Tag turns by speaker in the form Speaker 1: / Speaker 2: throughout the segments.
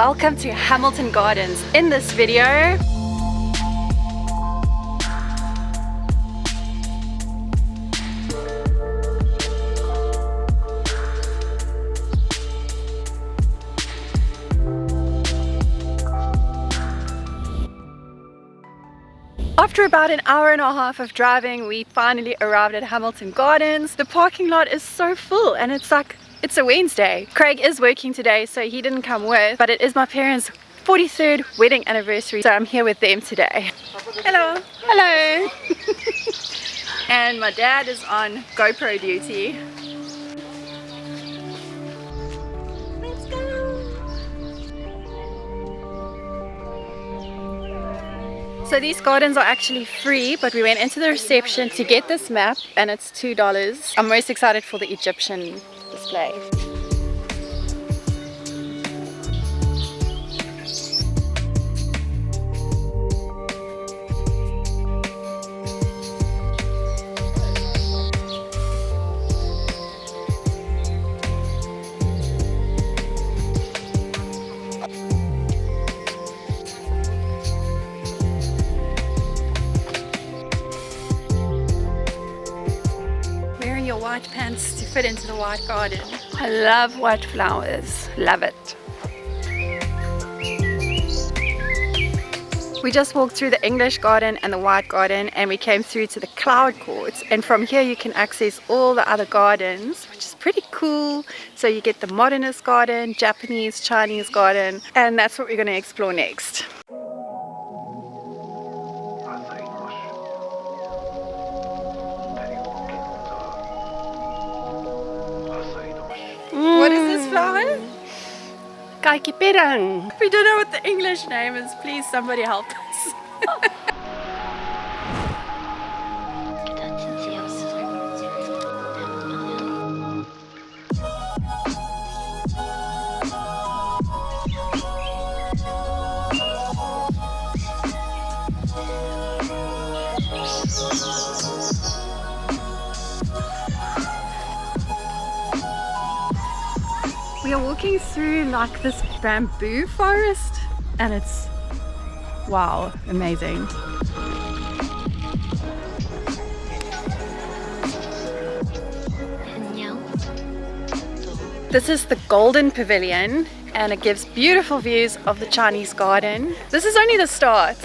Speaker 1: Welcome to Hamilton Gardens. In this video, after about an hour and a half of driving, we finally arrived at Hamilton Gardens. The parking lot is so full and it's a Wednesday. Craig is working today, so he didn't come with, but it is my parents' 43rd wedding anniversary, so I'm here with them today. Hello. Hello. And my dad is on GoPro duty. Let's go. So these gardens are actually free, but we went into the reception to get this map and it's $2. I'm most excited for the Egyptian display. Your white pants to fit into the white garden. I love white flowers, love it. We just walked through the English garden and the white garden and we came through to the cloud court, and from here you can access all the other gardens, which is pretty cool. So you get the modernist garden, Japanese, Chinese garden, and that's what we're going to explore next. What is this flower? Kaikipirang. We don't know what the English name is. Please, somebody help us. We are walking through like this bamboo forest and it's wow, amazing. This is the Golden Pavilion and it gives beautiful views of the Chinese garden. This is only the start.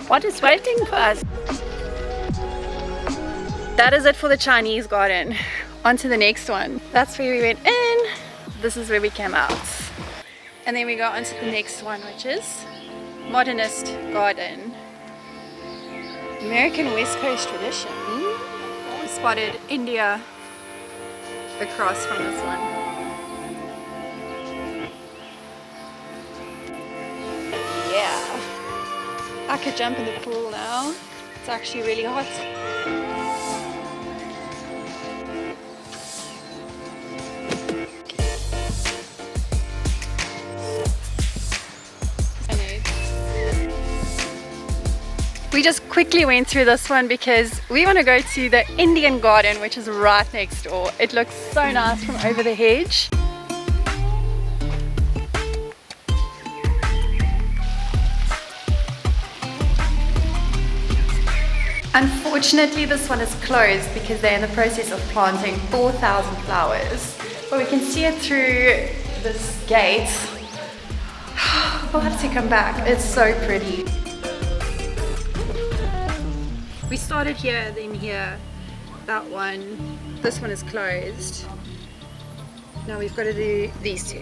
Speaker 1: What is waiting for us? That is it for the Chinese garden. On to the next one. That's where we went in. This is where we came out. And then we go on to the next one, which is Modernist Garden. American West Coast tradition. We spotted India across from this one. Yeah. I could jump in the pool now. It's actually really hot. We just quickly went through this one because we want to go to the Indian garden, which is right next door. It looks so nice from over the hedge. Unfortunately, this one is closed because they're in the process of planting 4,000 flowers. But we can see it through this gate. We'll have to come back. It's so pretty. We started here, then here, that one. This one is closed. Now we've got to do these two.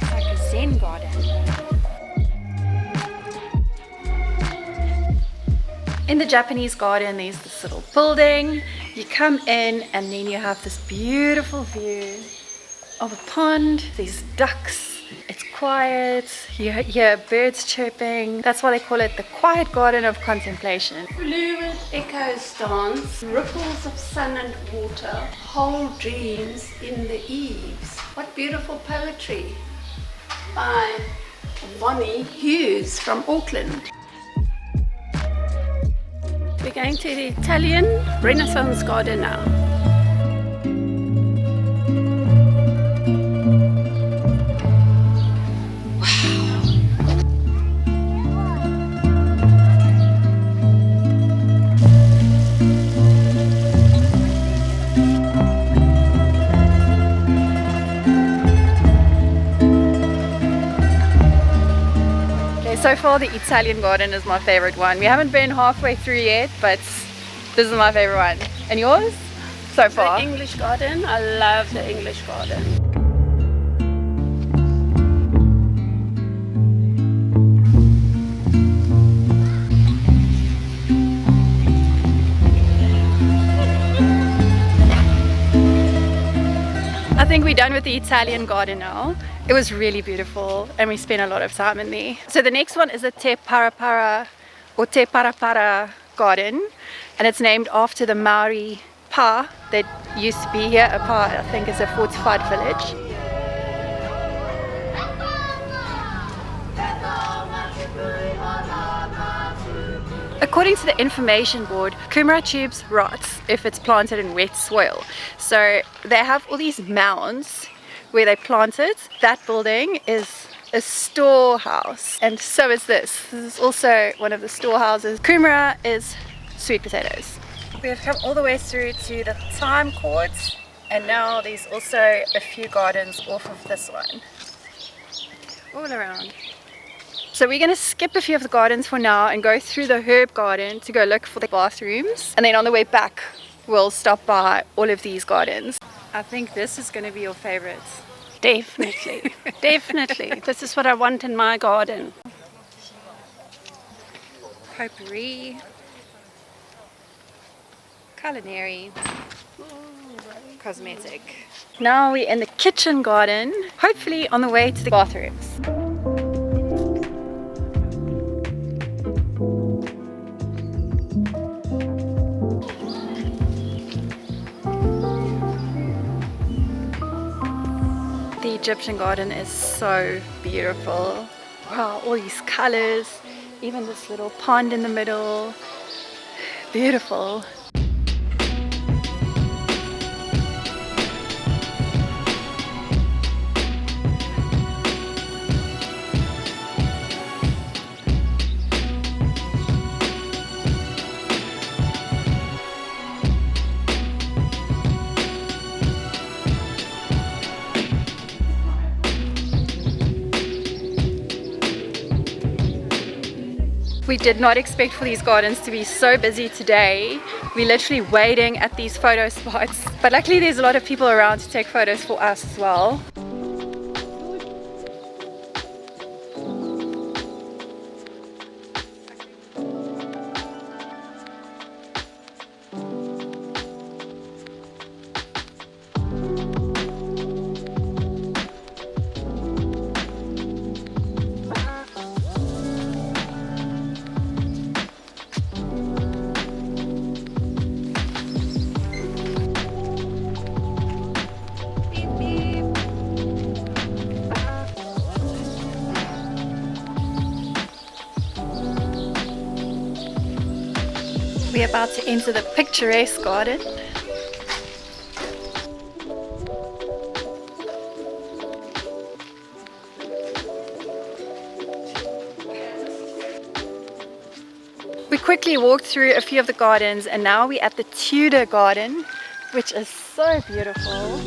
Speaker 1: It's like a Zen garden. In the Japanese garden, there's this little building. You come in and then you have this beautiful view of a pond. There's ducks. It's quiet. You hear birds chirping. That's why they call it the quiet garden of contemplation.
Speaker 2: Fluid echoes dance, ripples of sun and water, whole dreams in the eaves. What beautiful poetry by Bonnie Hughes from Auckland. We're going to the Italian Renaissance Garden now.
Speaker 1: So far the Italian garden is my favorite one. We haven't been halfway through yet, but this is my favorite one. And yours? So far?
Speaker 2: The English garden. I love the English garden.
Speaker 1: I think we're done with the Italian garden now. It was really beautiful and we spent a lot of time in there. So the next one is the Te Parapara or Te Parapara garden, and it's named after the Maori pa that used to be here. A pa, I think, is a fortified village. According to the information board, kumara tubes rots if it's planted in wet soil. So they have all these mounds where they plant it. That building is a storehouse, and so is this. This is also one of the storehouses. Kumara is sweet potatoes. We have come all the way through to the Time Court, and now there's also a few gardens off of this one. All around. So we're going to skip a few of the gardens for now and go through the herb garden to go look for the bathrooms, and then on the way back we'll stop by all of these gardens. I think this is going to be your favorite.
Speaker 2: Definitely, definitely. This is what I want in my garden.
Speaker 1: Potpourri, culinary, cosmetic. Now we're in the kitchen garden, hopefully on the way to the bathrooms. The Egyptian garden is so beautiful. Wow, all these colors, even this little pond in the middle. Beautiful. We did not expect for these gardens to be so busy today. We're literally waiting at these photo spots. But luckily there's a lot of people around to take photos for us as well. We're about to enter the Picturesque garden. We quickly walked through a few of the gardens and now we're at the Tudor garden, which is so beautiful.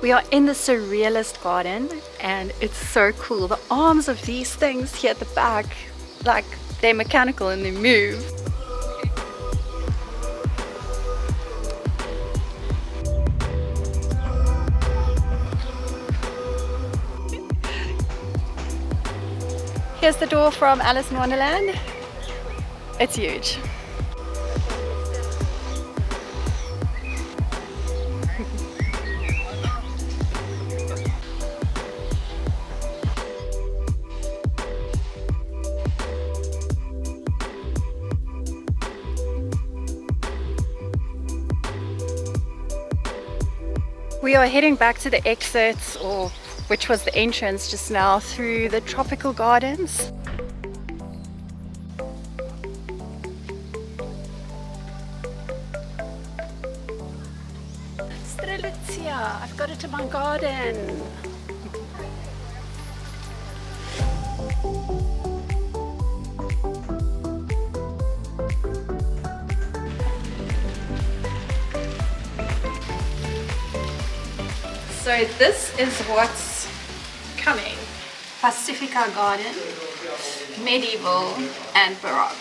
Speaker 1: We are in the Surrealist garden and it's so cool. The arms of these things here at the back, like they're mechanical and they move. Here's the door from Alice in Wonderland. It's huge. We are heading back to the exit, or which was the entrance just now, through the tropical gardens.
Speaker 2: Strelitzia, I've got it in my garden.
Speaker 1: So this is what's coming. Pacifica Garden, medieval and baroque.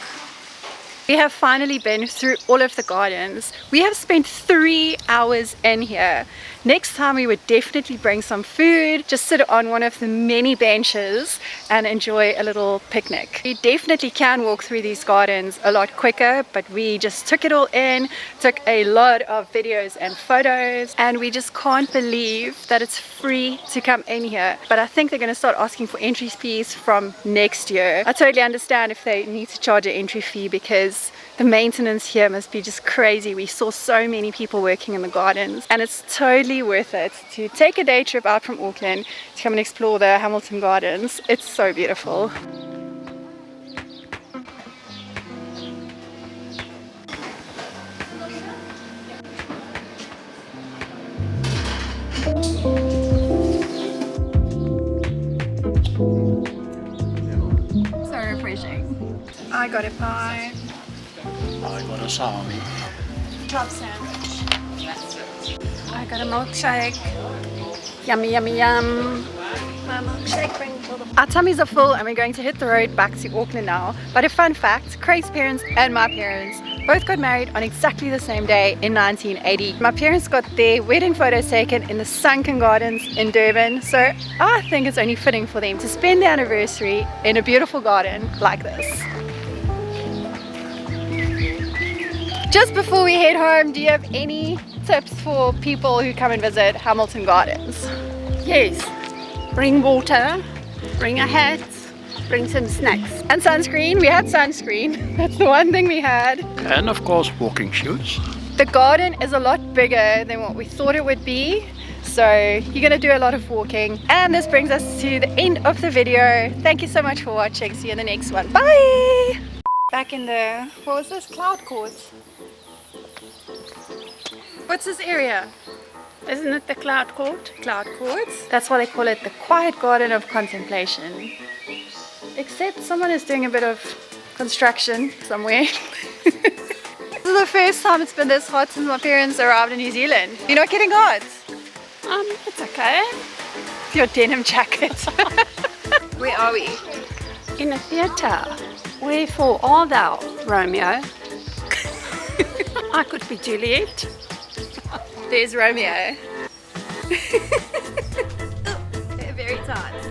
Speaker 1: We have finally been through all of the gardens. We have spent 3 hours in here. Next time we would definitely bring some food, just sit on one of the many benches and enjoy a little picnic. You definitely can walk through these gardens a lot quicker, but we just took it all in, took a lot of videos and photos, and we just can't believe that it's free to come in here. But I think they're going to start asking for entry fees from next year. I totally understand if they need to charge an entry fee, because the maintenance here must be just crazy. We saw so many people working in the gardens, and it's totally worth it to take a day trip out from Auckland to come and explore the Hamilton Gardens. It's so beautiful. So refreshing. I got a pie.
Speaker 3: I got a salami.
Speaker 1: Club sandwich.
Speaker 2: I got a milkshake. Yummy, yummy, yum. My milkshake brings all the...
Speaker 1: Our tummies are full and we're going to hit the road back to Auckland now. But a fun fact, Craig's parents and my parents both got married on exactly the same day in 1980. My parents got their wedding photos taken in the sunken gardens in Durban, so I think it's only fitting for them to spend their anniversary in a beautiful garden like this. Just before we head home, do you have any tips for people who come and visit Hamilton Gardens?
Speaker 2: Yes. Bring water, bring a hat, bring some snacks.
Speaker 1: And sunscreen. We had sunscreen. That's the one thing we had.
Speaker 3: And of course walking shoes.
Speaker 1: The garden is a lot bigger than what we thought it would be, so you're going to do a lot of walking. And this brings us to the end of the video. Thank you so much for watching. See you in the next one. Bye! Back in the, what was this? Cloud court. What's this area?
Speaker 2: Isn't it the cloud court?
Speaker 1: Cloud court. That's why they call it the quiet garden of contemplation. Except someone is doing a bit of construction somewhere. This is the first time it's been this hot since my parents arrived in New Zealand. You're not getting hot?
Speaker 2: It's okay.
Speaker 1: Your denim jacket. Where are we?
Speaker 2: In a theatre. Wherefore art thou, Romeo? I could be Juliet.
Speaker 1: There's Romeo. They're very tight.